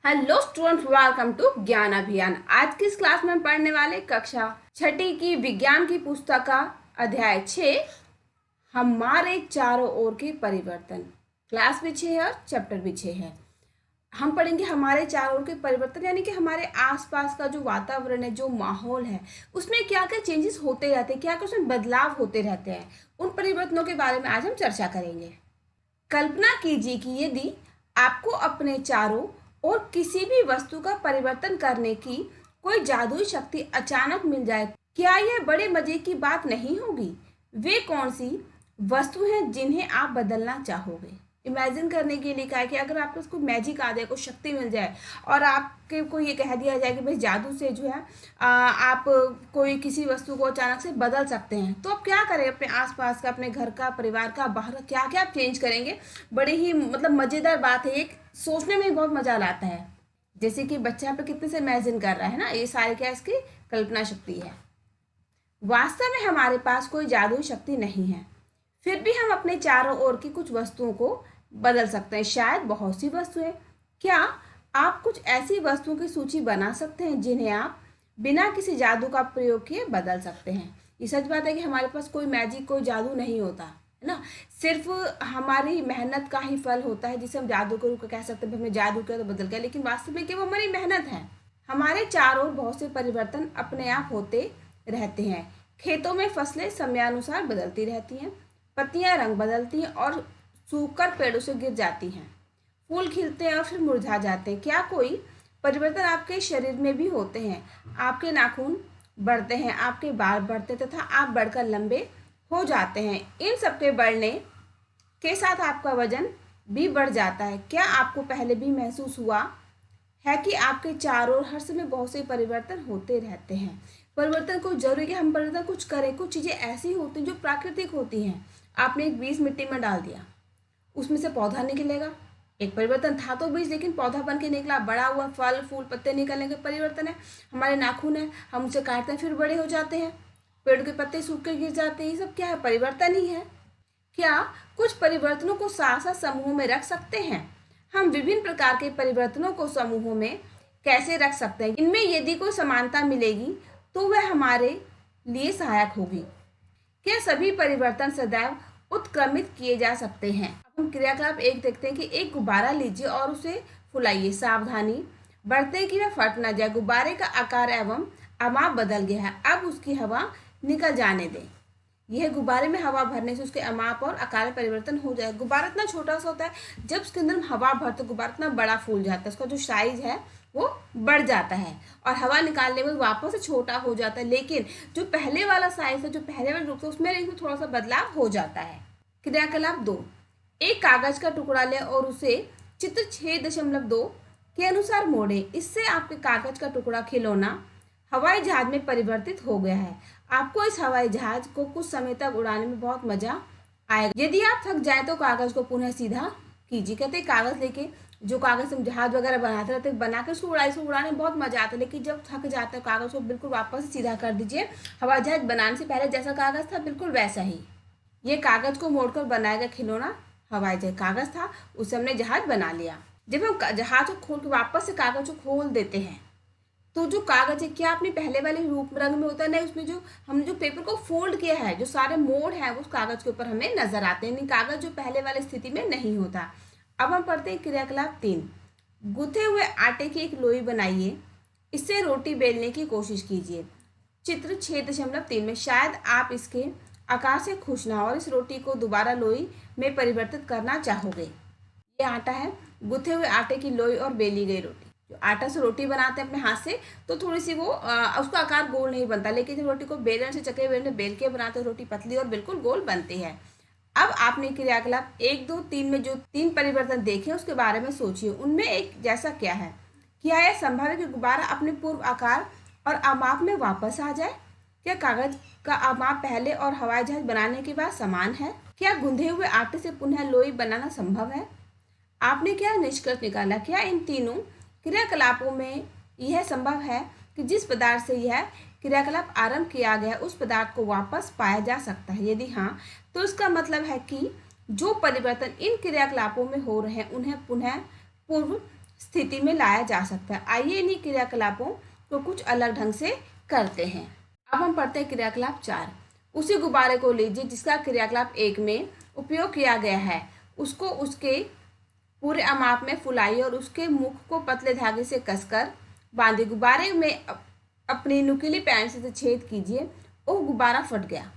Hello students, welcome to ज्ञान अभियान। आज की इस क्लास में हम पढ़ने वाले कक्षा छठी की विज्ञान की पुस्तक का अध्याय 6 हमारे चारों ओर के परिवर्तन। क्लास भी 6 है और चैप्टर भी 6 है। हम पढ़ेंगे हमारे चारों ओर के परिवर्तन, यानी कि हमारे आसपास का जो वातावरण है, जो माहौल है, उसमें क्या क्या चेंजेस होते रहते हैं, क्या क्या उसमें बदलाव होते रहते हैं। उन परिवर्तनों के बारे में आज हम चर्चा करेंगे। कल्पना कीजिए कि यदि आपको अपने चारों ओर किसी भी वस्तु का परिवर्तन करने की कोई जादुई शक्ति अचानक मिल जाए, क्या यह बड़े मजे की बात नहीं होगी? वे कौन सी वस्तु हैं जिन्हें आप बदलना चाहोगे? इमेजिन करने के लिए कहा है कि अगर आपको उसको मैजिक आ जाए, कोई शक्ति मिल जाए और आपके को ये कह दिया जाए कि भाई जादू से जो है आप कोई किसी वस्तु को अचानक से बदल सकते हैं, तो आप क्या करें? अपने आसपास का, अपने घर का, परिवार का, बाहर का, क्या क्या आप चेंज करेंगे? बड़े ही मज़ेदार बात है, एक सोचने में ही बहुत मजा लाता है। जैसे कि बच्चा यहाँ पे कितने से इमेजिन कर रहा है ना, ये सारे क्या इसकी कल्पना शक्ति है। वास्तव में हमारे पास कोई जादुई शक्ति नहीं है, फिर भी हम अपने चारों ओर की कुछ वस्तुओं को बदल सकते हैं, शायद बहुत सी वस्तुएं। क्या आप कुछ ऐसी वस्तुओं की सूची बना सकते हैं जिन्हें आप बिना किसी जादू का प्रयोग किए बदल सकते हैं? ये सच बात है कि हमारे पास कोई मैजिक, कोई जादू नहीं होता है ना, सिर्फ हमारी मेहनत का ही फल होता है, जिसे हम जादू के रूप में कह सकते हैं, हमने जादू किया तो बदल गया, लेकिन वास्तव में क्या वो हमारी मेहनत है। हमारे चारों ओर बहुत से परिवर्तन अपने आप होते रहते हैं। खेतों में फसलें समयानुसार बदलती रहती हैं, पत्तियां रंग बदलती हैं और सूखकर पेड़ों से गिर जाती हैं। फूल खिलते हैं और फिर मुरझा जाते हैं। क्या कोई परिवर्तन आपके शरीर में भी होते हैं? आपके नाखून बढ़ते हैं, आपके बाल बढ़ते तथा आप बढ़कर लंबे हो जाते हैं। इन सबके बढ़ने के साथ आपका वजन भी बढ़ जाता है। क्या आपको पहले भी महसूस हुआ है कि आपके चारों ओर हर समय बहुत से परिवर्तन होते रहते हैं? परिवर्तन को जरूरी है, हम परिवर्तन कुछ करें। कुछ चीज़ें ऐसी होती हैं जो प्राकृतिक होती हैं। आपने एक बीज मिट्टी में डाल दिया, उसमें से पौधा निकलेगा, एक परिवर्तन था तो बीज, लेकिन पौधा बन के निकला, बड़ा हुआ, फल फूल पत्ते निकलने का परिवर्तन है। हमारे नाखून है, हम उसे काटते हैं फिर बड़े हो जाते हैं, पेड़ के पत्ते सूख कर गिर जाते हैं, ये सब क्या है? परिवर्तन ही है। क्या कुछ परिवर्तनों को साथ साथ समूहों में रख सकते हैं? हम विभिन्न प्रकार के परिवर्तनों को समूहों में कैसे रख सकते हैं? इनमें यदि कोई समानता मिलेगी तो वह हमारे लिए सहायक होगी। क्या सभी परिवर्तन सदैव उत्क्रमित किए जा सकते हैं? अब हम क्रियाकलाप एक देखते हैं कि एक गुब्बारा लीजिए और उसे फुलाइए। सावधानी बरतें कि वह फट न जाए। गुब्बारे का आकार एवं अमाप बदल गया है, अब उसकी हवा निकल जाने दें। यह गुब्बारे में हवा भरने से उसके अमाप और आकार में परिवर्तन हो जाए। गुब्बारा इतना छोटा सा होता है, जब उसके अंदर हवा भरते तो गुब्बारा इतना बड़ा फूल जाता है, उसका जो साइज है वो बढ़ जाता है और हवा निकालने में वापस से छोटा हो जाता है। लेकिन जो पहले वाला साइज है, जो पहले वाले रूप से, उसमें थोड़ा सा बदलाव हो जाता है। क्रियाकलाप 2, एक कागज का टुकड़ा लें और उसे चित्र 6.2 के अनुसार मोड़े। इससे आपके कागज का टुकड़ा खिलौना हवाई जहाज में परिवर्तित हो गया है। आपको इस हवाई जहाज को कुछ समय तक उड़ाने में बहुत मजा आएगा। यदि आप थक जाए तो कागज को पुनः सीधा कीजिए। कहते हैं कागज लेके, जो कागज हम जहाज वगैरह बनाते रहते हैं, बनाकर उसको उड़ाने में बहुत मजा आता है, लेकिन जब थक जाता है कागज को बिल्कुल वापस सीधा कर दीजिए। हवाई जहाज बनाने से पहले जैसा कागज था बिल्कुल वैसा ही। ये कागज को मोड़कर बनाया गया खिलौना हवाई जहाज। कागज था, उससे हमने जहाज बना लिया। जब हम जहाज को खोल के वापस से कागज को खोल देते हैं तो जो कागज है, क्या अपने पहले वाले रूप रंग में होता है? नहीं, उसमें जो हमने जो पेपर को फोल्ड किया है, जो सारे मोड़ है, उस कागज के ऊपर हमें नजर आते हैं। कागज जो पहले वाली स्थिति में नहीं होता। अब हम पढ़ते हैं क्रियाकलाप 3, गुथे हुए आटे की एक लोई बनाइए। इससे रोटी बेलने की कोशिश कीजिए। चित्र 6.3 में शायद आप इसके आकार से खुश ना हो और इस रोटी को दोबारा लोई में परिवर्तित करना चाहोगे। ये आटा है, गुथे हुए आटे की लोई और बेली गई रोटी। जो आटा से रोटी बनाते हैं अपने हाथ से, तो थोड़ी सी वो उसका आकार गोल नहीं बनता, लेकिन जब रोटी को बेलन से, चक्के बेलन में बेल के बनाते हैं, रोटी पतली और बिल्कुल गोल बनती है। अब आपने क्रियाकलाप 1, 2, 3 में जो 3 परिवर्तन देखे उसके बारे में सोचिए। उनमें एक जैसा क्या है? क्या यह संभव है कि गुब्बारा अपने पूर्व आकार और अमाप में वापस आ जाए? क्या कागज का अमाप पहले और हवाई जहाज बनाने के बाद समान है? क्या गूंधे हुए आटे से पुनः लोई बनाना संभव है? आपने क्या निष्कर्ष निकाला? क्या इन तीनों क्रियाकलापों में यह संभव है कि जिस पदार्थ से यह क्रियाकलाप आरंभ किया गया उस पदार्थ को वापस पाया जा सकता है? यदि हाँ, तो इसका मतलब है कि जो परिवर्तन इन क्रियाकलापों में हो रहे हैं उन्हें पुनः पूर्व स्थिति में लाया जा सकता है। आइए इन्हीं क्रियाकलापों को कुछ अलग ढंग से करते हैं। अब हम पढ़ते हैं क्रियाकलाप 4। उसी गुब्बारे को लीजिए जिसका क्रियाकलाप 1 में उपयोग किया गया है, उसको उसके पूरे अमाप में फुलाइए और उसके मुख को पतले धागे से कसकर बांधिए। गुब्बारे में अपनी नुकीली पेंसिल से छेद कीजिए। वो गुब्बारा फट गया।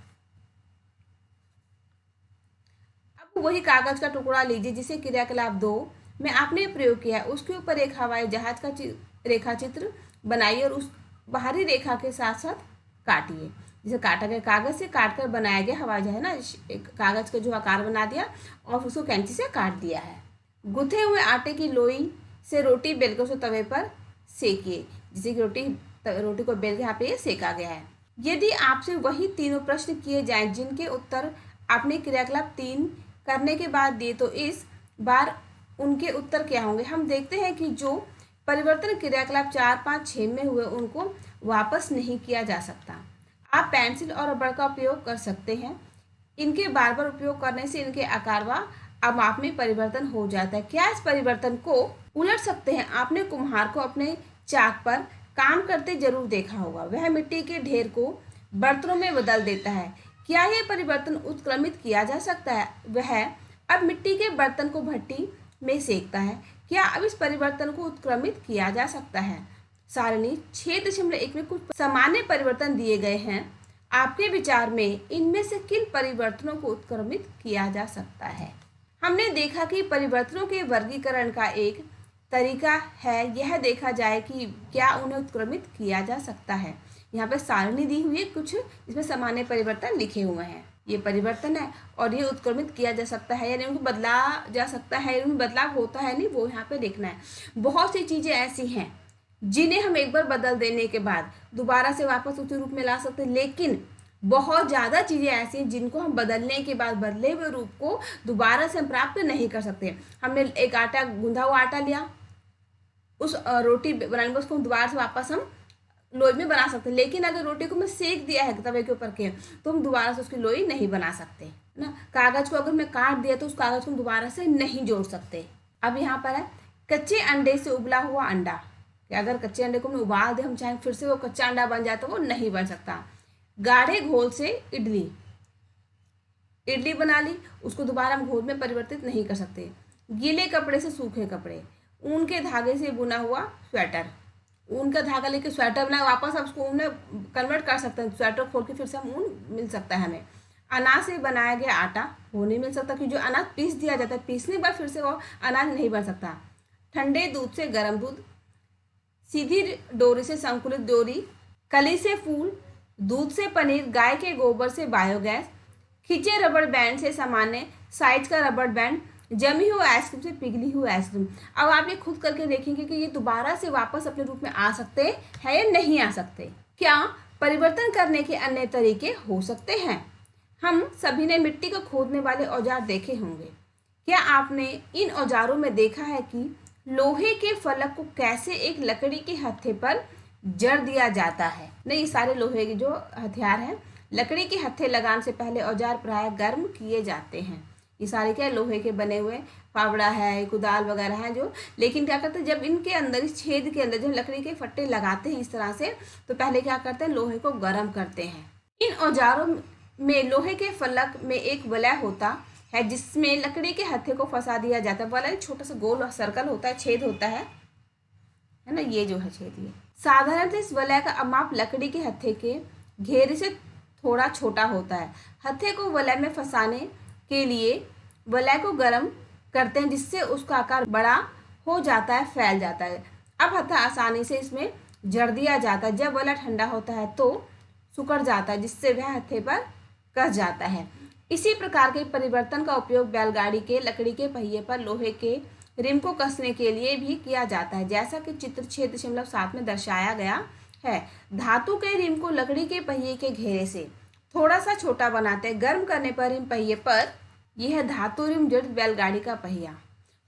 अब वही कागज का टुकड़ा लीजिए जिसे क्रियाकलाप 2 में आपने प्रयोग किया है, उसके ऊपर एक हवाई जहाज का रेखा चित्र बनाइए और उस बाहरी रेखा के साथ साथ काटिए। जिसे काटा गया कागज से काटकर बनाया गया हवाई जहाज ना, एक कागज का जो आकार बना दिया और उसको कैंची से काट दिया है। गुथे हुए आटे की लोई से रोटी बेलकर उसे तवे पर सेकिए। जिसे कि रोटी को बेल के यहाँ पे सेका गया है। यदि आपसे वही तीनों प्रश्न किए जाएं जिनके उत्तर आपने क्रियाकलाप 3 करने के बाद दिए, तो इस बार उनके उत्तर क्या होंगे। हम देखते हैं कि जो परिवर्तन क्रियाकलाप 4, 5, 6 में हुए उनको वापस नहीं किया जा सकता। आप पेंसिल और रबड़ का उपयोग कर सकते हैं। इनके बार बार उपयोग करने से इनके आकार व अमाप में परिवर्तन हो जाता है। क्या इस परिवर्तन को उलट सकते हैं। आपने कुम्हार को अपने चाक पर काम करते जरूर देखा होगा। वह मिट्टी के ढेर को बर्तनों में बदल देता है। क्या यह परिवर्तन उत्क्रमित किया जा सकता है। वह अब मिट्टी के बर्तन को भट्टी में सेकता है। क्या अब इस परिवर्तन को उत्क्रमित किया जा सकता है। सारणी 6.1 में कुछ सामान्य परिवर्तन दिए गए हैं। आपके विचार में इनमें से किन परिवर्तनों को उत्क्रमित किया जा सकता है। हमने देखा कि परिवर्तनों के वर्गीकरण का एक तरीका है यह देखा जाए कि क्या उन्हें उत्क्रमित किया जा सकता है। यहाँ पे सारणी दी हुई है कुछ, इसमें सामान्य परिवर्तन लिखे हुए हैं। ये परिवर्तन है और ये उत्क्रमित किया जा सकता है यानी उनको बदला जा सकता है, उनमें बदलाव होता है नहीं, वो यहाँ पे लिखना है। बहुत सी चीजें ऐसी हैं जिन्हें हम एक बार बदल देने के बाद दोबारा से वापस उसी रूप में ला सकते हैं, लेकिन बहुत ज़्यादा चीज़ें ऐसी हैं जिनको हम बदलने के बाद बदले हुए रूप को दोबारा से हम प्राप्त नहीं कर सकते। हमने एक आटा गूंधा हुआ आटा लिया, उस रोटी बनाने में उसको हम दोबारा से वापस हम लोई में बना सकते हैं, लेकिन अगर रोटी को मैं सेक दिया है तवे के ऊपर के, तो हम दोबारा से उसकी लोई नहीं बना सकते ना। कागज को अगर मैं काट दिया तो उस कागज को हम दोबारा से नहीं जोड़ सकते। अब यहाँ पर है कच्चे अंडे से उबला हुआ अंडा। कि अगर कच्चे अंडे को हमने उबाल दे, हम चाहे फिर से वो कच्चा अंडा बन जाए तो वो नहीं बन सकता। गाढ़े घोल से इडली बना ली, उसको दोबारा हम घोल में परिवर्तित नहीं कर सकते। गीले कपड़े से सूखे कपड़े, ऊन के धागे से बुना हुआ स्वेटर, ऊन का धागा लेके स्वेटर बना वापस आप उसको ऊन में कन्वर्ट कर सकते हैं। स्वेटर खोल के फिर से हम ऊन मिल सकता है हमें। अनाज से बनाया गया आटा वो नहीं मिल सकता क्योंकि जो अनाज पीस दिया जाता है, पीसने के बाद फिर से वो अनाज नहीं बन सकता। ठंडे दूध से गर्म दूध, सीधी डोरी से संकुलित डोरी, कली से फूल, दूध से पनीर, गाय के गोबर से बायोगैस, खिंचे रबड़ बैंड से सामान्य साइज का रबड़ बैंड, जमी हुई आइसक्रीम से पिघली हुई आइसक्रीम। अब आप ये खुद करके देखेंगे कि ये दोबारा से वापस अपने रूप में आ सकते हैं या नहीं आ सकते। क्या परिवर्तन करने के अन्य तरीके हो सकते हैं। हम सभी ने मिट्टी को खोदने वाले औजार देखे होंगे। क्या आपने इन औजारों में देखा है कि लोहे के फलक को कैसे एक लकड़ी के हत्थे पर जड़ दिया जाता है। नहीं, सारे लोहे के जो हथियार हैं लकड़ी के हत्थे लगाने से पहले औजार प्राय गर्म किए जाते हैं। ये सारे क्या लोहे के बने हुए, फावड़ा है, कुदाल वगैरह है जो, लेकिन क्या करते हैं जब इनके अंदर इस छेद के अंदर जब लकड़ी के फट्टे लगाते हैं इस तरह से, तो पहले क्या करते हैं लोहे को गर्म करते हैं। इन औजारों में लोहे के फलक में एक वलय होता है जिसमें लकड़ी के हत्थे को फंसा दिया जाता है। वलय छोटा सा गोल सर्कल होता है, छेद होता है ना, ये जो है छेद। ये साधारणतः इस वलय का माप लकड़ी के हत्थे के घेरे से थोड़ा छोटा होता है। हत्थे को वलय में फंसाने के लिए वलय को गर्म करते हैं जिससे उसका आकार बड़ा हो जाता है, फैल जाता है। अब हत्था आसानी से इसमें जड़ दिया जाता है। जब वलय ठंडा होता है तो सिकुड़ जाता है जिससे वह हत्थे पर कस जाता है। इसी प्रकार के परिवर्तन का उपयोग बैलगाड़ी के लकड़ी के पहिए पर लोहे के रिम को कसने के लिए भी किया जाता है, जैसा कि चित्र 6.7 में दर्शाया गया है। धातु के रिम को लकड़ी के पहिए के घेरे से थोड़ा सा छोटा बनाते हैं। गर्म करने पर रिम पहिए पर यह धातु रिम जड़ बैलगाड़ी का पहिया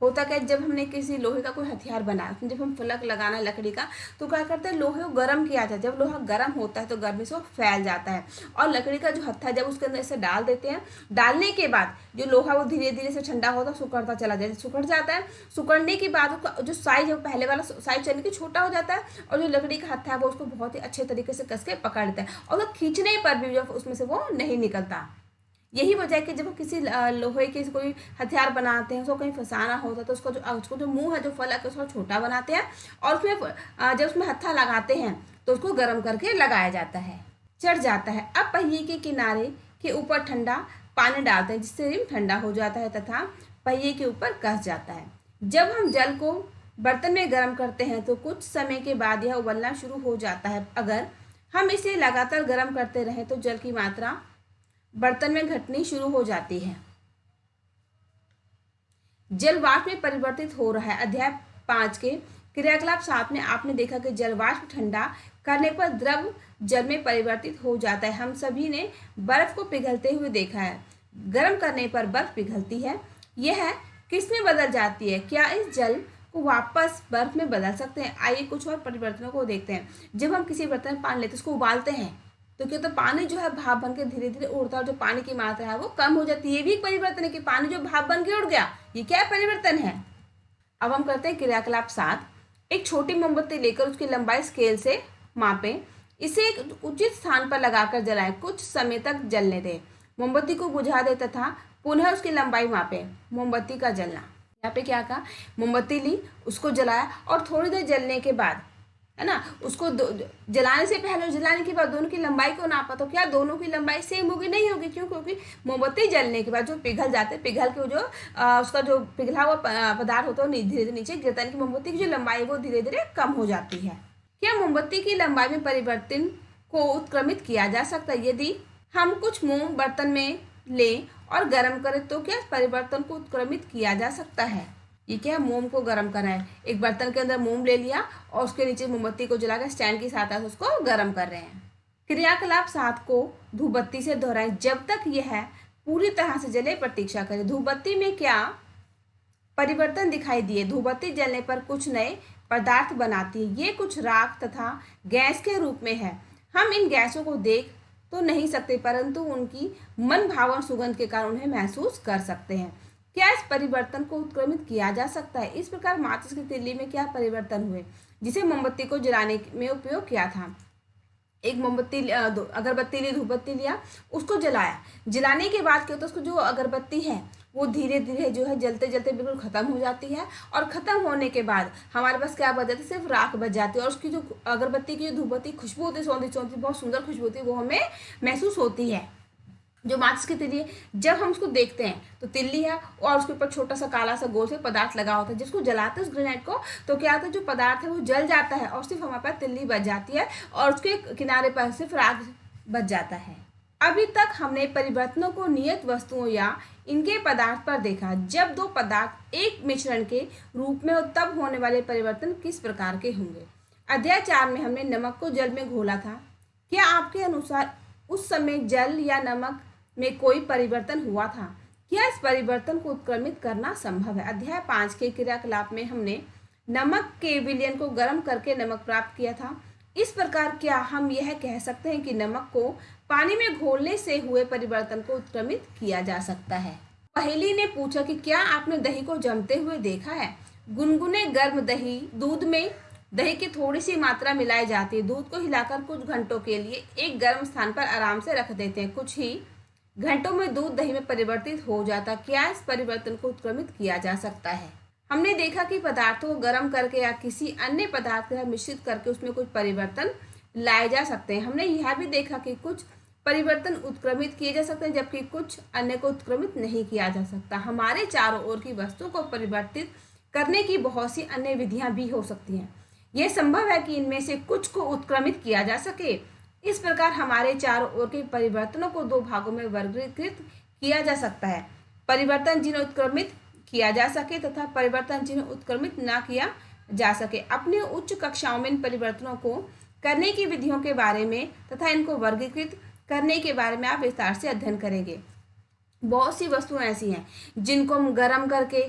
होता क्या है, जब हमने किसी लोहे का कोई हथियार बनाया, उसमें जब हम फलक लगाना है लकड़ी का, तो क्या करते हैं, लोहे को गर्म किया जाता है। जब लोहा गर्म होता है तो गर्मी से वो फैल जाता है, और लकड़ी का जो हत्था जब उसके अंदर से डाल देते हैं, डालने के बाद जो लोहा वो धीरे धीरे से ठंडा होता है, सुखड़ता चला जाता है, सुखड़ जाता है। सुखड़ने के बाद उसका जो साइज है पहले वाला साइज यानी कि छोटा हो जाता है, और जो लकड़ी का हत्था है वो उसको बहुत ही अच्छे तरीके से कस के पकड़ लेता है, और वो खींचने पर भी जो उसमें से वो नहीं निकलता। यही वजह है कि जब हम किसी लोहे के कोई हथियार बनाते हैं, उसको कहीं फंसाना होता है, तो उसको जो मुंह है, जो फलक है, उसको छोटा बनाते हैं, और उसमें जब उसमें हत्था लगाते हैं तो उसको गर्म करके लगाया जाता है, चढ़ जाता है। अब पहिए के किनारे के ऊपर ठंडा पानी डालते हैं, जिससे रिम ठंडा हो जाता है तथा पहिए के ऊपर कस जाता है। जब हम जल को बर्तन में गर्म करते हैं तो कुछ समय के बाद यह उबलना शुरू हो जाता है। अगर हम इसे लगातार गर्म करते रहें तो जल की मात्रा बर्तन में घटनी शुरू हो जाती है। जल वाष्प में परिवर्तित हो रहा है। अध्याय 5 के क्रियाकलाप 7 में आपने देखा कि जल वाष्प ठंडा करने पर द्रव जल में परिवर्तित हो जाता है। हम सभी ने बर्फ को पिघलते हुए देखा है। गर्म करने पर बर्फ पिघलती है। यह किस में बदल जाती है? क्या इस जल को वापस बर्फ में बदल सकते हैं? आइए कुछ और परिवर्तनों को देखते हैं। जब हम किसी बर्तन में पानी लेते हैं, उसको उबालते हैं, तो क्या तो पानी जो है भाप बन के धीरे धीरे उड़ता है, और जो पानी की मात्रा है वो कम हो जाती है। ये भी एक परिवर्तन है कि पानी जो भाप बन के उड़ गया, ये क्या परिवर्तन है। अब हम करते हैं क्रियाकलाप 7। एक छोटी मोमबत्ती लेकर उसकी लंबाई स्केल से मापें। इसे एक उचित स्थान पर लगाकर जलाएं। कुछ समय तक जलने दें। मोमबत्ती को बुझा दें तथा पुनः उसकी लंबाई मापें। मोमबत्ती का जलना, यहाँ पे क्या कहा, मोमबत्ती ली, उसको जलाया, और थोड़ी देर जलने के बाद, है ना, उसको जलाने से पहले और जलाने के बाद दोनों की लंबाई को नापा, तो क्या दोनों की लंबाई सेम होगी? नहीं होगी। क्यों? क्योंकि मोमबत्ती जलने के बाद जो पिघल जाते हैं, पिघल के जो उसका जो पिघला हुआ पदार्थ होता है धीरे धीरे नीचे गिरता है, कि मोमबत्ती की जो लंबाई है वो धीरे धीरे कम हो जाती है। क्या मोमबत्ती की लंबाई में परिवर्तन को उत्क्रमित किया जा सकता है? यदि हम कुछ मोम बर्तन में लें और गर्म करें तो क्या परिवर्तन को उत्क्रमित किया जा सकता है? ये क्या है, मोम को गर्म करना है। एक बर्तन के अंदर मोम ले लिया और उसके नीचे मोमबत्ती को जलाकर स्टैंड की सहायता से उसको गर्म कर रहे हैं। क्रियाकलाप 7 को धूपबत्ती से दोहराएं। जब तक यह पूरी तरह से जले प्रतीक्षा करें। धूपबत्ती में क्या परिवर्तन दिखाई दिए? धूपबत्ती जलने पर कुछ नए पदार्थ बनाती है। ये कुछ राख तथा गैस के रूप में है। हम इन गैसों को देख तो नहीं सकते, परंतु उनकी मन भावन सुगंध के कारण उन्हें महसूस कर सकते हैं। क्या इस परिवर्तन को उत्क्रमित किया जा सकता है? इस प्रकार माचिस की तिल्ली में क्या परिवर्तन हुए, जिसे मोमबत्ती को जलाने में उपयोग किया था? एक मोमबत्ती अगरबत्ती ली, धूपबत्ती लिया, उसको जलाया। जलाने के बाद क्या होता है, उसको जो अगरबत्ती है वो धीरे धीरे जो है जलते जलते बिल्कुल खत्म हो जाती है, और खत्म होने के बाद हमारे पास क्या बच जाती है? सिर्फ राख बच जाती है, और उसकी जो अगरबत्ती की जो धूपबत्ती खुशबू होती है, सौंधी सौंधी बहुत सुंदर खुशबू होती है, वो हमें महसूस होती है। जो माचिस की तिल्ली है, जब हम उसको देखते हैं तो तिल्ली है और उसके ऊपर छोटा सा काला सा गोल से पदार्थ लगा होता है, जिसको जलाते हैं उस ग्रेनाइट को, तो क्या होता है, जो पदार्थ है वो जल जाता है और सिर्फ हमारे पास तिल्ली बच जाती है, और उसके किनारे पर सिर्फ राख बच जाता है। अभी तक हमने परिवर्तनों को नियत वस्तुओं या इनके पदार्थ पर देखा। जब दो पदार्थ एक मिश्रण के रूप में हो तब होने वाले परिवर्तन किस प्रकार के होंगे? अध्याय 4 में हमने नमक को जल में घोला था। क्या आपके अनुसार उस समय जल या नमक में कोई परिवर्तन हुआ था? क्या इस परिवर्तन को उत्क्रमित करना संभव है? अध्याय 5 के क्रियाकलाप में हमने नमक के विलयन को गर्म करके नमक प्राप्त किया था। इस प्रकार क्या हम यह कह सकते हैं कि नमक को पानी में घोलने से हुए परिवर्तन को उत्क्रमित किया जा सकता है? पहेली ने पूछा कि क्या आपने दही को जमते हुए देखा है? गुनगुने गर्म दही दूध में दही की थोड़ी सी मात्रा मिलाई जाती है। दूध को हिलाकर कुछ घंटों के लिए एक गर्म स्थान पर आराम से रख देते हैं। कुछ ही घंटों में दूध दही में परिवर्तित हो जाता। क्या इस परिवर्तन को उत्क्रमित किया जा सकता है? हमने देखा कि पदार्थों को गर्म करके या किसी अन्य पदार्थ के साथ मिश्रित करके उसमें कुछ परिवर्तन लाए जा सकते हैं। हमने यह भी देखा कि कुछ परिवर्तन उत्क्रमित किए जा सकते हैं, जबकि कुछ अन्य को उत्क्रमित नहीं किया जा सकता। हमारे चारों ओर की वस्तुओं को परिवर्तित करने की बहुत सी अन्य विधियां भी हो सकती हैं। यह संभव है कि इनमें से कुछ को उत्क्रमित किया जा सके। इस प्रकार हमारे चारों ओर के परिवर्तनों को दो भागों में वर्गीकृत किया जा सकता है: परिवर्तन जिन्हें उत्क्रमित किया जा सके तथा परिवर्तन जिन्हें उत्क्रमित ना किया जा सके। अपने उच्च कक्षाओं में इन परिवर्तनों को करने की विधियों के बारे में तथा इनको वर्गीकृत करने के बारे में आप विस्तार से अध्ययन करेंगे। बहुत सी वस्तुएं ऐसी हैं जिनको हम गर्म करके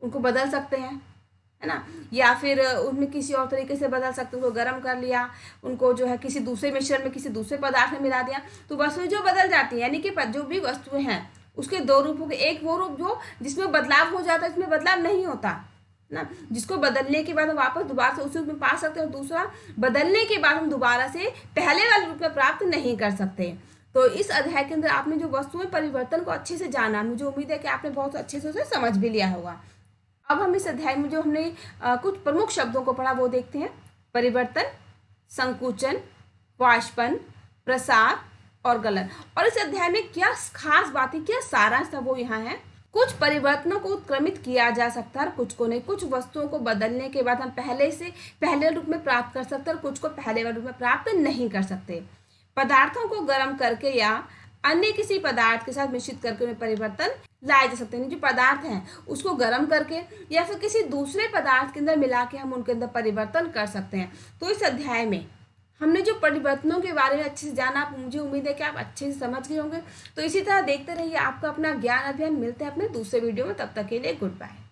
उनको बदल सकते हैं, है ना, या फिर उनमें किसी और तरीके से बदल सकते हैं, उनको गर्म कर लिया, उनको जो है किसी दूसरे मिश्रण में किसी दूसरे पदार्थ में मिला दिया, तो वस्तुएं जो बदल जाती है, यानी कि जो भी वस्तुएं हैं उसके दो रूपों के, एक वो रूप जो जिसमें बदलाव हो जाता है, इसमें बदलाव नहीं होता ना, जिसको बदलने के बाद हम वापस दोबारा से उसी रूप में पा सकते हैं, और दूसरा बदलने के बाद हम दोबारा से पहले वाले रूप में प्राप्त नहीं कर सकते। तो इस अध्याय के अंदर आपने जो वस्तुएं परिवर्तन को अच्छे से जाना, मुझे उम्मीद है कि आपने बहुत अच्छे से उसे समझ भी लिया होगा। अब हम इस अध्याय में जो हमने कुछ प्रमुख शब्दों को पढ़ा वो देखते हैं। परिवर्तन, संकुचन, वाष्पन, प्रसार और गलन। और इस अध्याय में क्या खास बातें, क्या सारांश था वो यहाँ है। कुछ परिवर्तनों को उत्क्रमित किया जा सकता है, कुछ को नहीं। कुछ वस्तुओं को बदलने के बाद हम पहले रूप में प्राप्त कर सकते हैं, और कुछ को पहले वाले रूप में प्राप्त नहीं कर सकते। पदार्थों को गर्म करके या अन्य किसी पदार्थ के साथ मिश्रित करके उन्हें परिवर्तन लाए जा सकते हैं। जो पदार्थ हैं उसको गर्म करके या फिर किसी दूसरे पदार्थ के अंदर मिला के हम उनके अंदर परिवर्तन कर सकते हैं। तो इस अध्याय में हमने जो परिवर्तनों के बारे में अच्छे से जाना, मुझे उम्मीद है कि आप अच्छे से समझ गए होंगे। तो इसी तरह देखते रहिए आपका अपना ज्ञान अभियान। मिलते हैं अपने दूसरे वीडियो में, तब तक के लिए गुड बाय।